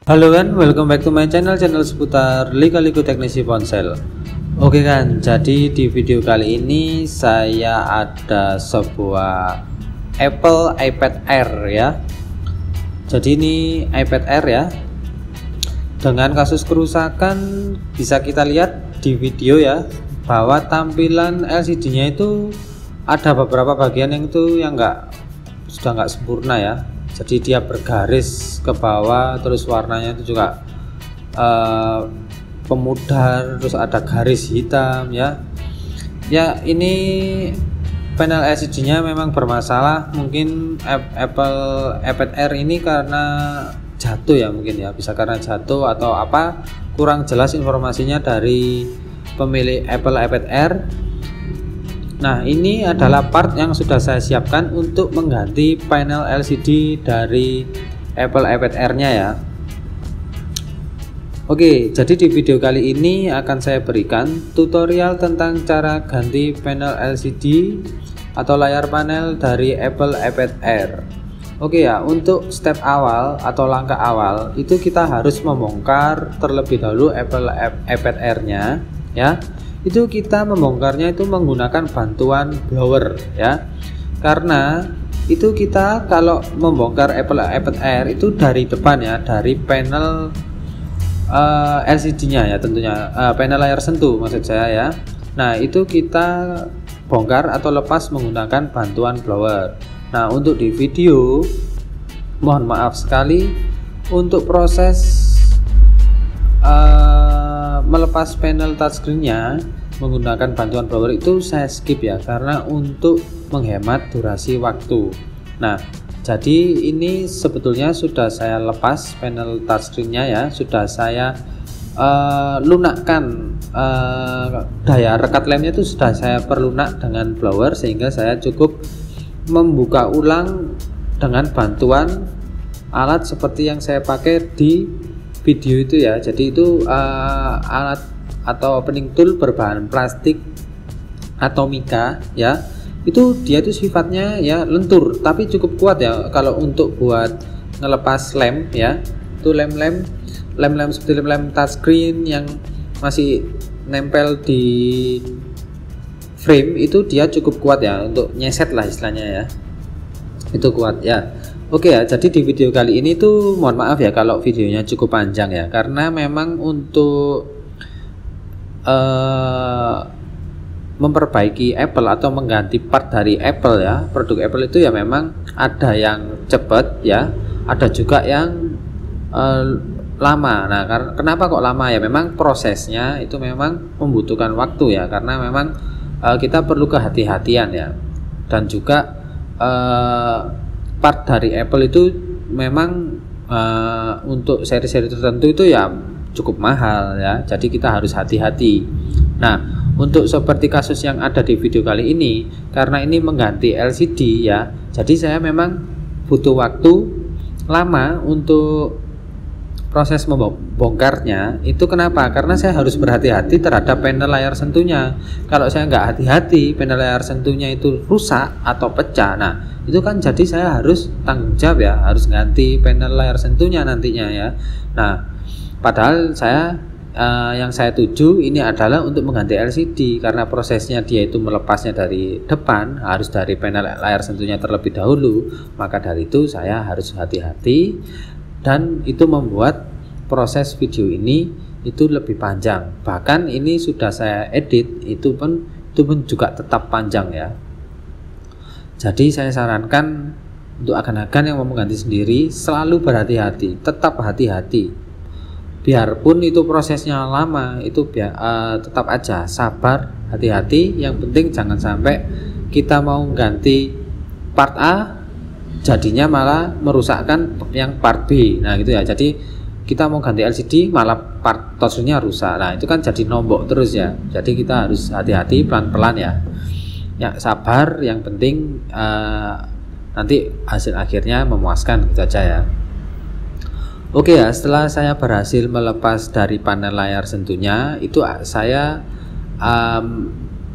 Halo kan, welcome back to my channel seputar liga-liga teknisi ponsel. Oke kan, jadi di video kali ini saya ada sebuah Apple iPad Air ya. Jadi ini iPad Air ya. Dengan kasus kerusakan bisa kita lihat di video ya, bahwa tampilan LCD-nya itu ada beberapa bagian yang sudah nggak sempurna ya. Jadi dia bergaris ke bawah, terus warnanya itu juga pemudar, terus ada garis hitam ya. Ya ini panel LCD-nya memang bermasalah. Mungkin Apple iPad Air ini karena jatuh ya, mungkin ya, bisa karena jatuh atau apa, kurang jelas informasinya dari pemilik Apple iPad Air. Nah, ini adalah part yang sudah saya siapkan untuk mengganti panel LCD dari Apple iPad Air-nya ya. Oke, jadi di video kali ini akan saya berikan tutorial tentang cara ganti panel LCD atau layar panel dari Apple iPad Air. Oke ya, untuk step awal atau langkah awal itu kita harus membongkar terlebih dahulu Apple iPad Air-nya ya. Itu kita membongkarnya itu menggunakan bantuan blower ya, karena itu kita kalau membongkar Apple iPad Air itu dari depan ya, dari panel LCD-nya ya, tentunya panel layar sentuh maksud saya ya. Nah itu kita bongkar atau lepas menggunakan bantuan blower. Nah untuk di video mohon maaf sekali untuk proses melepas panel touchscreen-nya menggunakan bantuan blower itu saya skip ya, karena untuk menghemat durasi waktu. Nah jadi ini sebetulnya sudah saya lepas panel touchscreen-nya ya, sudah saya lunakkan daya rekat lemnya itu sudah saya perlunak dengan blower, sehingga saya cukup membuka ulang dengan bantuan alat seperti yang saya pakai di video itu ya. Jadi itu alat atau opening tool berbahan plastik atau mika ya. Itu dia itu sifatnya ya lentur tapi cukup kuat ya kalau untuk buat ngelepas lem ya. Itu lem-lem seperti lem touchscreen yang masih nempel di frame itu dia cukup kuat ya, untuk nyeset lah istilahnya ya. Itu kuat ya. Oke ya, jadi di video kali ini tuh mohon maaf ya kalau videonya cukup panjang ya, karena memang untuk memperbaiki Apple atau mengganti part dari Apple ya, produk Apple itu ya memang ada yang cepat ya, ada juga yang lama. Nah kenapa kok lama ya, memang prosesnya itu memang membutuhkan waktu ya, karena memang kita perlu kehati-hatian ya, dan juga part dari Apple itu memang untuk seri-seri tertentu itu ya cukup mahal ya, jadi kita harus hati-hati. Nah untuk seperti kasus yang ada di video kali ini, karena ini mengganti LCD ya, jadi saya memang butuh waktu lama untuk proses membongkarnya. Itu kenapa? Karena saya harus berhati-hati terhadap panel layar sentuhnya. Kalau saya nggak hati-hati, panel layar sentuhnya itu rusak atau pecah, nah itu kan jadi saya harus tanggung jawab ya, harus ganti panel layar sentuhnya nantinya ya. Nah padahal saya yang saya tuju ini adalah untuk mengganti LCD, karena prosesnya dia itu melepasnya dari depan harus dari panel layar sentuhnya terlebih dahulu, maka dari itu saya harus hati-hati, dan itu membuat proses video ini itu lebih panjang. Bahkan ini sudah saya edit itu pun juga tetap panjang ya. Jadi saya sarankan untuk agan-agan yang mau mengganti sendiri selalu berhati-hati, tetap hati-hati. Biarpun itu prosesnya lama, itu tetap aja sabar, hati-hati. Yang penting jangan sampai kita mau ganti part A jadinya malah merusakkan yang part B. Nah gitu ya, jadi kita mau ganti LCD malah part touchscreen-nya rusak. Nah itu kan jadi nombok terus ya, jadi kita harus hati-hati, pelan-pelan ya. Ya sabar, yang penting nanti hasil akhirnya memuaskan, gitu aja ya. Oke ya, setelah saya berhasil melepas dari panel layar sentuhnya, itu saya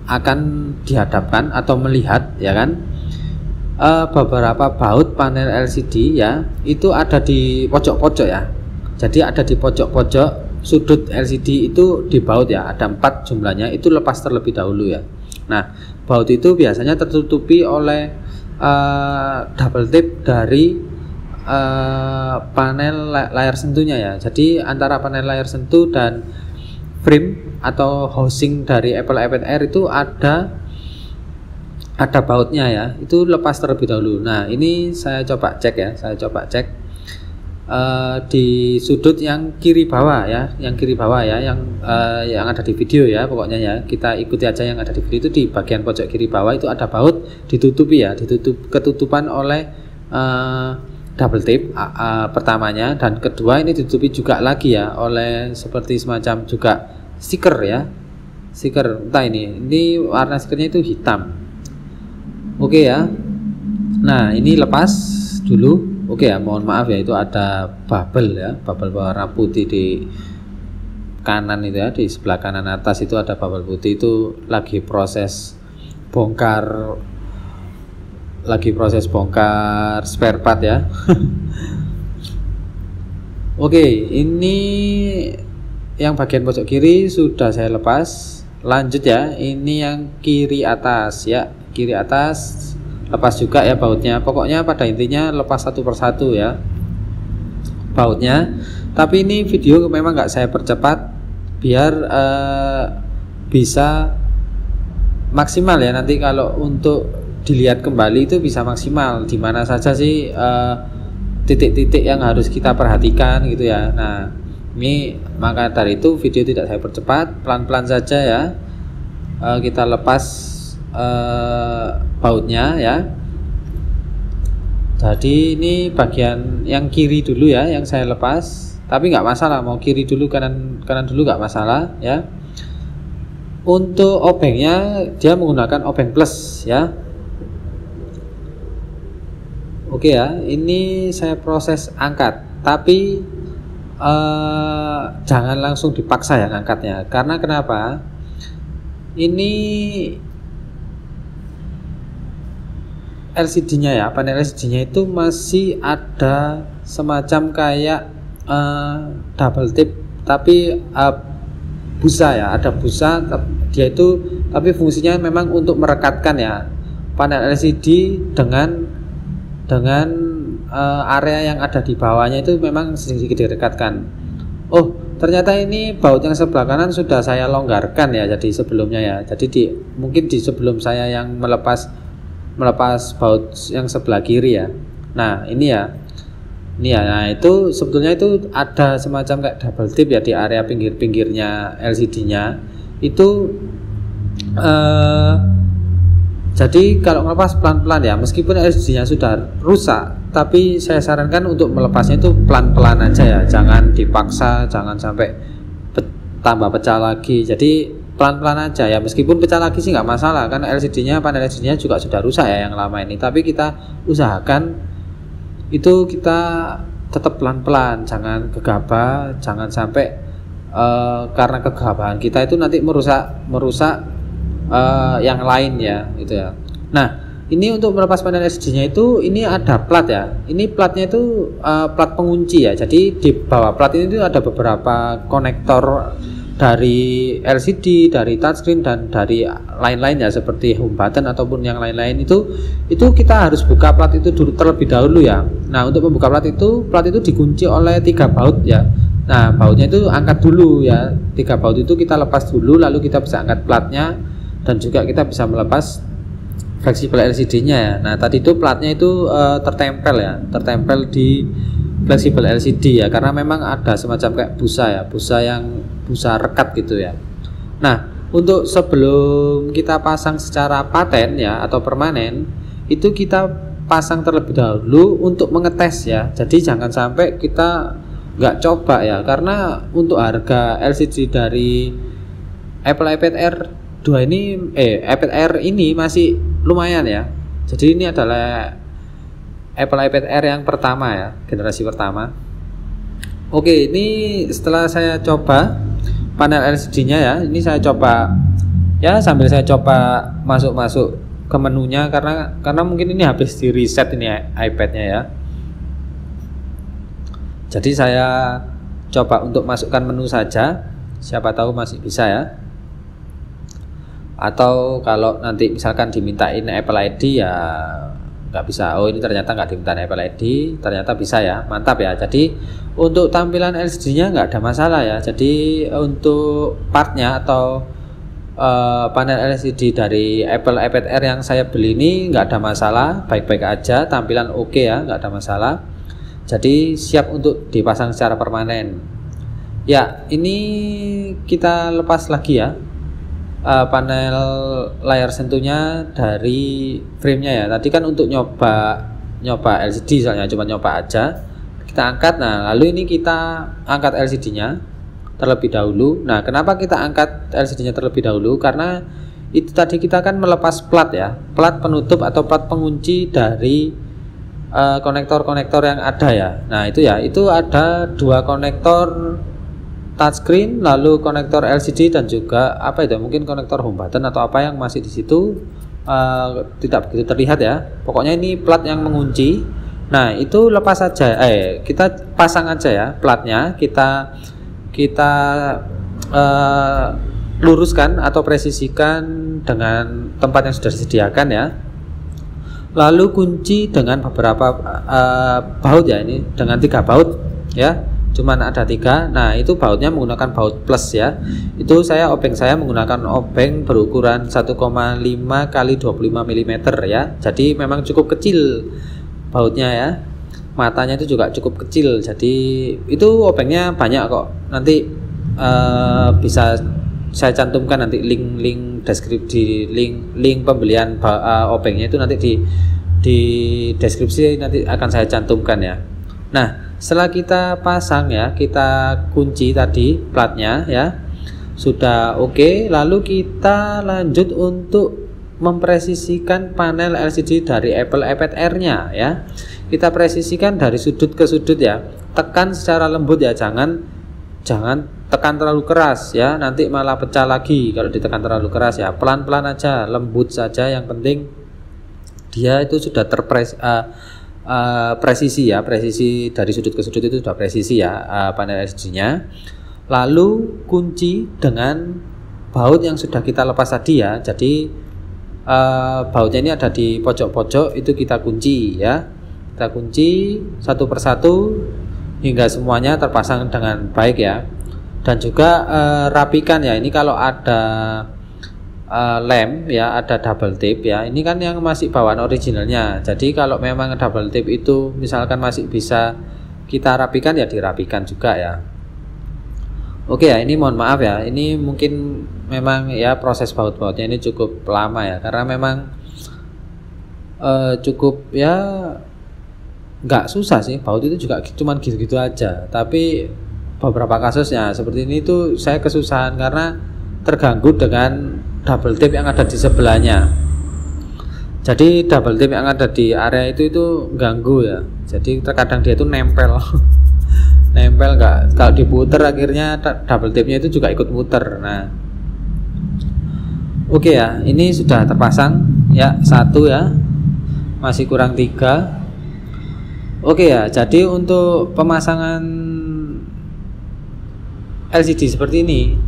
akan dihadapkan atau melihat ya kan beberapa baut panel LCD ya, itu ada di pojok-pojok ya. Jadi ada di pojok-pojok sudut LCD itu di baut ya, ada 4 jumlahnya, itu lepas terlebih dahulu ya. Nah, baut itu biasanya tertutupi oleh double tip dari panel layar sentuhnya ya. Jadi antara panel layar sentuh dan frame atau housing dari Apple iPad Air itu ada bautnya ya, itu lepas terlebih dahulu. Nah, ini saya coba cek ya, di sudut yang kiri bawah ya, yang ada di video ya, pokoknya ya kita ikuti aja yang ada di video. Itu di bagian pojok kiri bawah itu ada baut ditutupi ya, ketutupan oleh double tape pertamanya, dan kedua ini ditutupi juga lagi ya oleh seperti semacam juga stiker ya, stiker entah ini warna stikernya itu hitam. Oke ya. Nah, ini lepas dulu. Oke ya, mohon maaf ya, itu ada bubble ya, bubble warna putih di kanan itu ya, di sebelah kanan atas itu ada bubble putih, itu lagi proses bongkar spare part ya. Oke, ini yang bagian pojok kiri sudah saya lepas. Lanjut ya, ini yang kiri atas ya, kiri atas lepas juga ya bautnya. Pokoknya pada intinya lepas satu persatu ya bautnya. Tapi ini video memang nggak saya percepat biar bisa maksimal ya, nanti kalau untuk dilihat kembali itu bisa maksimal di mana saja sih titik-titik yang harus kita perhatikan gitu ya. Nah, ini maka dari itu video tidak saya percepat, pelan-pelan saja ya. Kita lepas bautnya ya. Jadi ini bagian yang kiri dulu ya yang saya lepas, tapi nggak masalah mau kiri dulu kanan dulu nggak masalah ya. Untuk obengnya dia menggunakan obeng plus ya. Oke ya, ini saya proses angkat, tapi jangan langsung dipaksa ya angkatnya. Karena kenapa? Ini LCD-nya ya, panel LCD-nya itu masih ada semacam kayak double tip, tapi busa ya, ada busa dia itu, tapi fungsinya memang untuk merekatkan ya panel LCD dengan area yang ada di bawahnya itu memang sedikit direkatkan. Oh, ternyata ini baut yang sebelah kanan sudah saya longgarkan ya, jadi sebelumnya ya, jadi mungkin di sebelum saya yang melepas baut yang sebelah kiri ya. Nah, ini ya, nah itu sebetulnya itu ada semacam kayak double tip ya di area pinggir-pinggirnya LCD-nya itu. Jadi kalau melepas pelan-pelan ya, meskipun LCD-nya sudah rusak, tapi saya sarankan untuk melepasnya itu pelan-pelan aja ya, jangan dipaksa, jangan sampai tambah pecah lagi. Jadi pelan-pelan aja ya, meskipun pecah lagi sih nggak masalah, karena LCD-nya, panel LCD-nya juga sudah rusak ya yang lama ini. Tapi kita usahakan itu kita tetap pelan-pelan, jangan gegabah, jangan sampai karena kegabahan kita itu nanti merusak yang lain ya, gitu ya. Nah, ini untuk melepas panel LCD-nya itu ini ada plat ya. Ini platnya itu plat pengunci ya. Jadi di bawah plat ini itu ada beberapa konektor dari LCD, dari touchscreen, dan dari lain-lain ya, seperti home button ataupun yang lain-lain itu kita harus buka plat itu terlebih dahulu ya. Nah, untuk membuka plat itu dikunci oleh 3 baut ya. Nah, bautnya itu angkat dulu ya, 3 baut itu kita lepas dulu, lalu kita bisa angkat platnya, dan juga kita bisa melepas fleksibel LCD-nya ya. Nah, tadi itu platnya itu tertempel di fleksibel LCD ya, karena memang ada semacam kayak busa ya, busa rekat gitu ya. Nah, untuk sebelum kita pasang secara paten ya atau permanen, itu kita pasang terlebih dahulu untuk mengetes ya. Jadi jangan sampai kita nggak coba ya, karena untuk harga LCD dari Apple iPad Air 2 ini iPad Air ini masih lumayan ya. Jadi ini adalah Apple iPad Air yang pertama ya, generasi pertama. Oke, ini setelah saya coba panel LCD-nya ya, ini saya coba ya, sambil saya coba masuk ke menunya, karena mungkin ini habis di reset ini iPad-nya ya. Jadi saya coba untuk masukkan menu saja, siapa tahu masih bisa ya. Atau kalau nanti misalkan dimintain Apple ID ya nggak bisa. Oh, ini ternyata nggak diminta Apple ID, ternyata bisa ya, mantap ya. Jadi untuk tampilan LCD-nya nggak ada masalah ya. Jadi untuk partnya atau panel LCD dari Apple iPad Air yang saya beli ini nggak ada masalah, baik-baik aja, tampilan oke ya, nggak ada masalah. Jadi siap untuk dipasang secara permanen. Ya, ini kita lepas lagi ya panel layar sentuhnya dari framenya ya. Tadi kan untuk nyoba LCD, soalnya cuma nyoba aja, kita angkat. Nah, lalu ini kita angkat LCD-nya terlebih dahulu. Nah, kenapa kita angkat LCD-nya terlebih dahulu? Karena itu tadi kita akan melepas plat ya, plat penutup atau plat pengunci dari konektor-konektor yang ada ya. Nah, itu ya, itu ada 2 konektor touchscreen, lalu konektor LCD dan juga apa itu? Mungkin konektor home button atau apa yang masih di situ tidak begitu terlihat ya. Pokoknya ini plat yang mengunci. Nah, itu lepas saja. Kita pasang aja ya platnya. Kita luruskan atau presisikan dengan tempat yang sudah disediakan ya. Lalu kunci dengan beberapa baut ya, ini dengan 3 baut ya, cuman ada 3. Nah, itu bautnya menggunakan baut plus ya. Itu obeng saya menggunakan obeng berukuran 1,5 kali 25 mm ya. Jadi memang cukup kecil bautnya ya. Matanya itu juga cukup kecil, jadi itu obengnya banyak kok. Nanti bisa saya cantumkan nanti link deskripsi, link pembelian obengnya itu nanti di deskripsi nanti akan saya cantumkan ya. Nah, setelah kita pasang ya, kita kunci tadi platnya ya, sudah oke. Lalu kita lanjut untuk mempresisikan panel LCD dari Apple iPad Air-nya ya. Kita presisikan dari sudut ke sudut ya. Tekan secara lembut ya, jangan tekan terlalu keras ya, nanti malah pecah lagi kalau ditekan terlalu keras ya. Pelan-pelan aja, lembut saja, yang penting dia itu sudah presisi ya, presisi dari sudut ke sudut itu sudah presisi ya panel LCD-nya. Lalu kunci dengan baut yang sudah kita lepas tadi ya. Jadi bautnya ini ada di pojok-pojok, itu kita kunci ya. Kita kunci satu persatu hingga semuanya terpasang dengan baik ya. Dan juga rapikan ya, ini kalau ada lem ya, ada double tape ya, ini kan yang masih bawaan originalnya. Jadi kalau memang double tape itu misalkan masih bisa kita rapikan ya, dirapikan juga ya. Oke ya, ini mohon maaf ya, ini mungkin memang ya proses baut-bautnya ini cukup lama ya, karena memang cukup ya, nggak susah sih, baut itu juga cuman gitu-gitu aja. Tapi beberapa kasusnya seperti ini tuh saya kesusahan karena terganggu dengan double tape yang ada di sebelahnya. Jadi double tape yang ada di area itu ganggu ya. Jadi terkadang dia itu nempel nempel, nggak, kalau diputer akhirnya double tape-nya itu juga ikut muter. Nah, oke ya, ini sudah terpasang ya, 1 ya, masih kurang 3. Oke ya, jadi untuk pemasangan LCD seperti ini,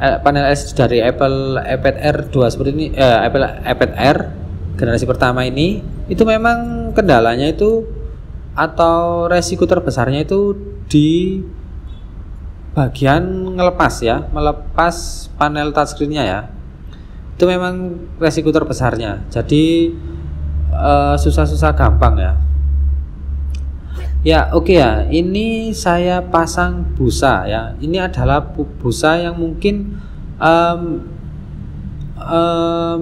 panel LCD dari Apple iPad Air 2 seperti ini, Apple iPad Air generasi pertama ini, itu memang kendalanya itu atau resiko terbesarnya itu di bagian ngelepas ya, melepas panel touchscreen-nya ya. Itu memang resiko terbesarnya. Jadi susah-susah gampang ya. Ya, oke ya. Ini saya pasang busa ya. Ini adalah busa yang mungkin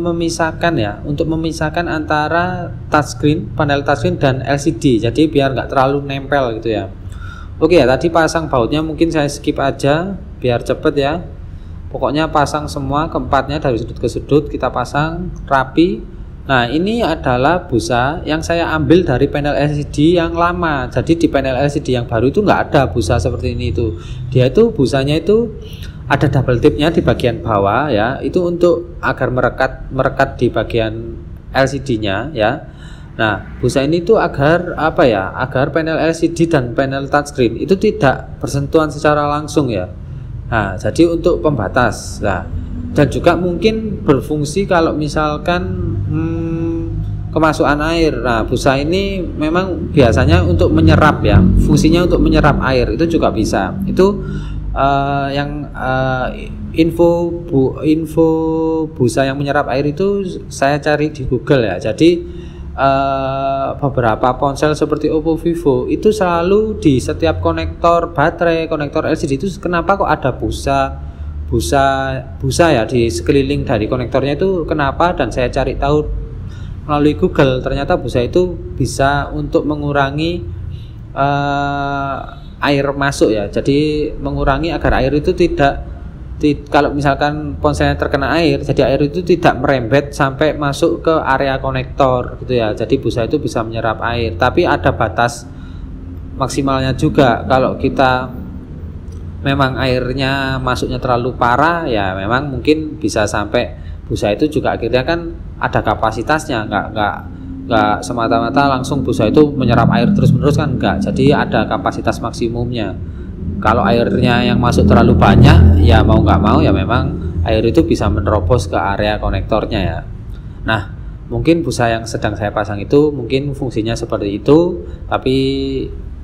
memisahkan ya, untuk memisahkan antara touchscreen, panel touchscreen dan LCD. Jadi biar nggak terlalu nempel gitu ya. Oke ya, tadi pasang bautnya mungkin saya skip aja biar cepet ya. Pokoknya pasang semua keempatnya dari sudut ke sudut, kita pasang rapi. Nah, ini adalah busa yang saya ambil dari panel LCD yang lama. Jadi di panel LCD yang baru itu nggak ada busa seperti ini itu. Dia itu busanya itu ada double tape-nya di bagian bawah ya. Itu untuk agar merekat di bagian LCD-nya ya. Nah, busa ini tuh agar apa ya? Agar panel LCD dan panel touchscreen itu tidak bersentuhan secara langsung ya. Nah, jadi untuk pembatas. Nah, dan juga mungkin berfungsi kalau misalkan kemasukan air. Nah, busa ini memang biasanya untuk menyerap ya. Fungsinya untuk menyerap air itu juga bisa. Itu info busa yang menyerap air itu saya cari di Google ya. Jadi beberapa ponsel seperti Oppo, Vivo itu selalu di setiap konektor baterai, konektor LCD itu kenapa kok ada busa ya di sekeliling dari konektornya itu kenapa, dan saya cari tahu melalui Google, ternyata busa itu bisa untuk mengurangi air masuk ya. Jadi mengurangi agar air itu kalau misalkan ponselnya terkena air, jadi air itu tidak merembet sampai masuk ke area konektor gitu ya. Jadi busa itu bisa menyerap air, tapi ada batas maksimalnya juga. Kalau kita memang airnya masuknya terlalu parah ya, memang mungkin bisa sampai busa itu juga akhirnya kan ada kapasitasnya, nggak semata-mata langsung busa itu menyerap air terus-menerus kan, enggak. Jadi ada kapasitas maksimumnya. Kalau airnya yang masuk terlalu banyak ya mau nggak mau ya memang air itu bisa menerobos ke area konektornya ya. Nah, mungkin busa yang sedang saya pasang itu mungkin fungsinya seperti itu, tapi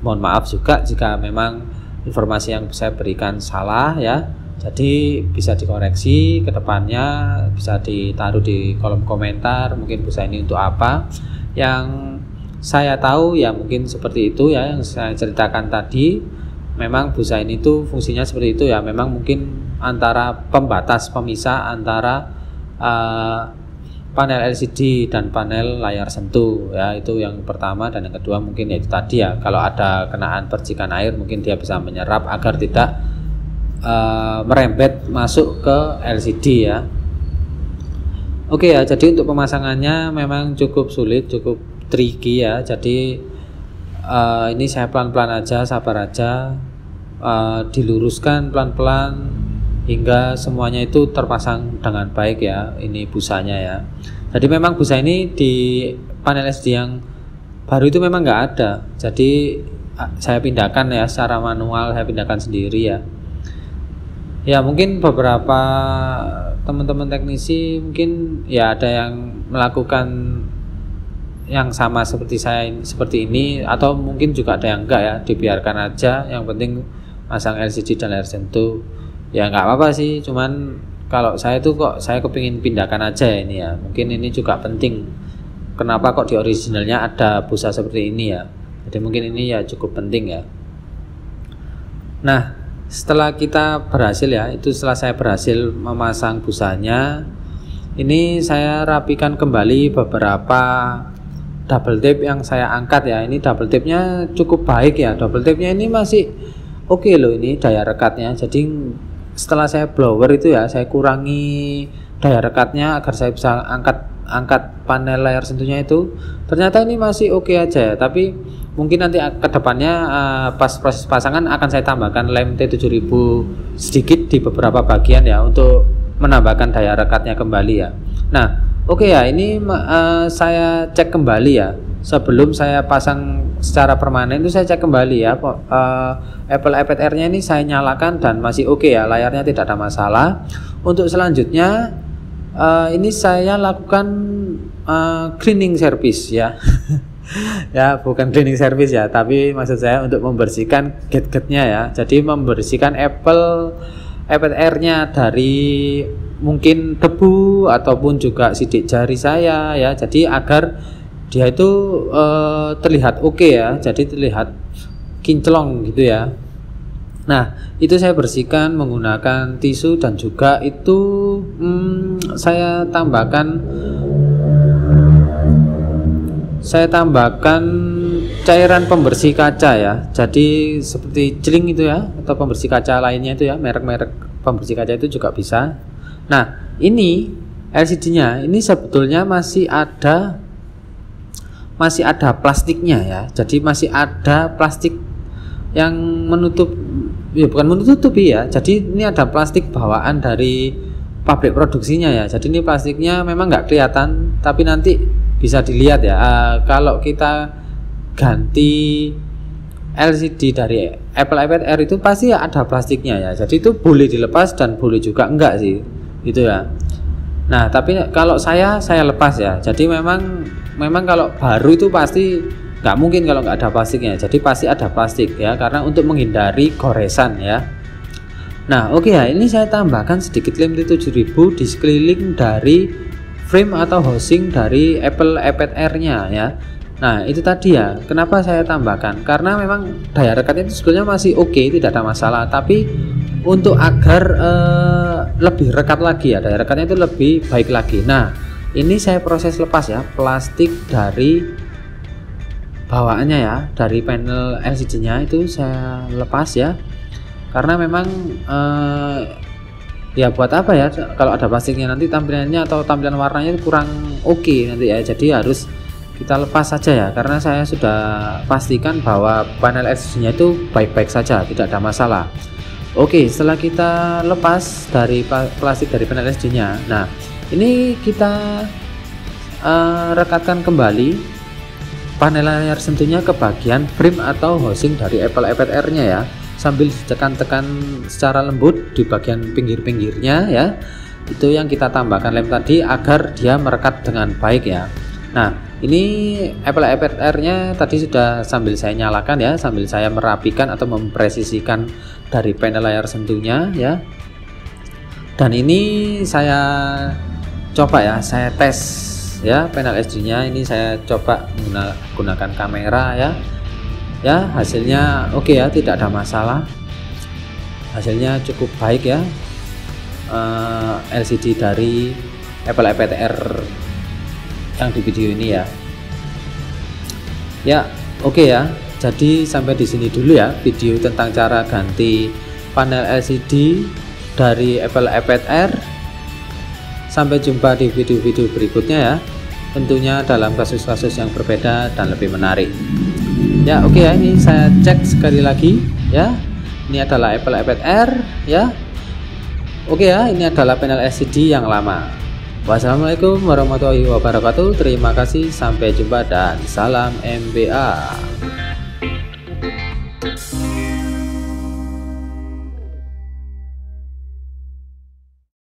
mohon maaf juga jika memang informasi yang saya berikan salah ya. Jadi bisa dikoreksi ke depannya, bisa ditaruh di kolom komentar mungkin busa ini untuk apa. Yang saya tahu ya mungkin seperti itu ya yang saya ceritakan tadi. Memang busa ini tuh fungsinya seperti itu ya. Memang mungkin antara pembatas, pemisah antara panel LCD dan panel layar sentuh ya, itu yang pertama. Dan yang kedua mungkin ya itu tadi ya, kalau ada kenaan percikan air mungkin dia bisa menyerap agar tidak merembet masuk ke LCD ya. Oke ya, jadi untuk pemasangannya memang cukup sulit, cukup tricky ya. Jadi ini saya pelan-pelan aja, sabar aja, diluruskan pelan-pelan hingga semuanya itu terpasang dengan baik ya, ini busanya ya. Jadi memang busa ini di panel LCD yang baru itu memang nggak ada, jadi saya pindahkan ya secara manual, saya pindahkan sendiri ya. Ya mungkin beberapa teman-teman teknisi mungkin ya ada yang melakukan yang sama seperti saya seperti ini, atau mungkin juga ada yang enggak ya, dibiarkan aja, yang penting masang LCD dan layar sentuh ya nggak apa-apa sih. Cuman kalau saya tuh kok saya kepingin pindahkan aja ya ini ya, mungkin ini juga penting kenapa kok di originalnya ada busa seperti ini ya. Jadi mungkin ini ya cukup penting ya. Nah, setelah kita berhasil ya, itu setelah saya berhasil memasang busanya, ini saya rapikan kembali beberapa double tape yang saya angkat ya. Ini double tape nya cukup baik ya, double tape nya ini masih oke loh, ini daya rekatnya. Jadi setelah saya blower itu ya, saya kurangi daya rekatnya agar saya bisa angkat panel layar sentuhnya itu. Ternyata ini masih oke aja ya, tapi mungkin nanti ke depannya pas proses pasangan akan saya tambahkan lem T7000 sedikit di beberapa bagian ya, untuk menambahkan daya rekatnya kembali ya. Nah, oke ya, ini saya cek kembali ya. Sebelum saya pasang secara permanen itu saya cek kembali ya, Apple iPad Air-nya ini saya nyalakan dan masih oke ya, layarnya tidak ada masalah. Untuk selanjutnya ini saya lakukan cleaning service ya. Ya bukan cleaning service ya, tapi maksud saya untuk membersihkan gadgetnya ya. Jadi membersihkan Apple iPad Air-nya dari mungkin debu ataupun juga sidik jari saya ya. Jadi agar dia itu terlihat oke ya, jadi terlihat kinclong gitu ya. Nah, itu saya bersihkan menggunakan tisu, dan juga itu saya tambahkan cairan pembersih kaca ya. Jadi seperti celing itu ya, atau pembersih kaca lainnya itu ya, merek-merek pembersih kaca itu juga bisa. Nah, ini LCD-nya ini sebetulnya masih ada plastiknya ya. Jadi masih ada plastik yang menutup, ya bukan menutupi ya. Jadi ini ada plastik bawaan dari pabrik produksinya ya. Jadi ini plastiknya memang nggak kelihatan, tapi nanti bisa dilihat ya, kalau kita ganti LCD dari Apple iPad Air itu pasti ada plastiknya ya, jadi itu boleh dilepas dan boleh juga enggak sih gitu ya. Nah tapi kalau saya lepas ya, jadi memang kalau baru itu pasti nggak mungkin kalau nggak ada plastiknya, jadi pasti ada plastik ya, karena untuk menghindari goresan ya. Nah oke ya, ini saya tambahkan sedikit lem T7000 di sekeliling dari frame atau housing dari Apple iPad Air nya ya. Nah itu tadi ya, kenapa saya tambahkan, karena memang daya rekatnya itu sebetulnya masih oke, tidak ada masalah, tapi untuk agar lebih rekat lagi ya, daya rekatnya itu lebih baik lagi. Nah ini saya proses lepas ya plastik dari bawaannya ya, dari panel LCD nya itu saya lepas ya, karena memang ya buat apa ya kalau ada plastiknya, nanti tampilannya atau tampilan warnanya itu kurang oke nanti ya, jadi harus kita lepas saja ya, karena saya sudah pastikan bahwa panel LCD nya itu baik-baik saja, tidak ada masalah. Oke, setelah kita lepas dari plastik dari panel LCD nya, nah ini kita rekatkan kembali panel layar sentuhnya ke bagian frame atau housing dari Apple iPad Air nya ya, sambil ditekan-tekan secara lembut di bagian pinggir-pinggirnya ya, itu yang kita tambahkan lem tadi agar dia merekat dengan baik ya. Nah ini Apple iPad Air nya tadi sudah sambil saya nyalakan ya, sambil saya merapikan atau mempresisikan dari panel layar sentuhnya ya. Dan ini saya coba ya, saya tes ya panel LCD nya, ini saya coba menggunakan kamera ya, hasilnya oke ya, tidak ada masalah, hasilnya cukup baik ya. LCD dari Apple iPad Air yang di video ini ya oke ya. Jadi sampai di sini dulu ya video tentang cara ganti panel LCD dari Apple iPad Air. Sampai jumpa di video-video berikutnya ya, tentunya dalam kasus-kasus yang berbeda dan lebih menarik ya. Oke ya, ini saya cek sekali lagi ya, ini adalah Apple iPad Air ya. Oke ya, ini adalah panel LCD yang lama. Wassalamualaikum warahmatullahi wabarakatuh. Terima kasih, sampai jumpa dan salam MBA.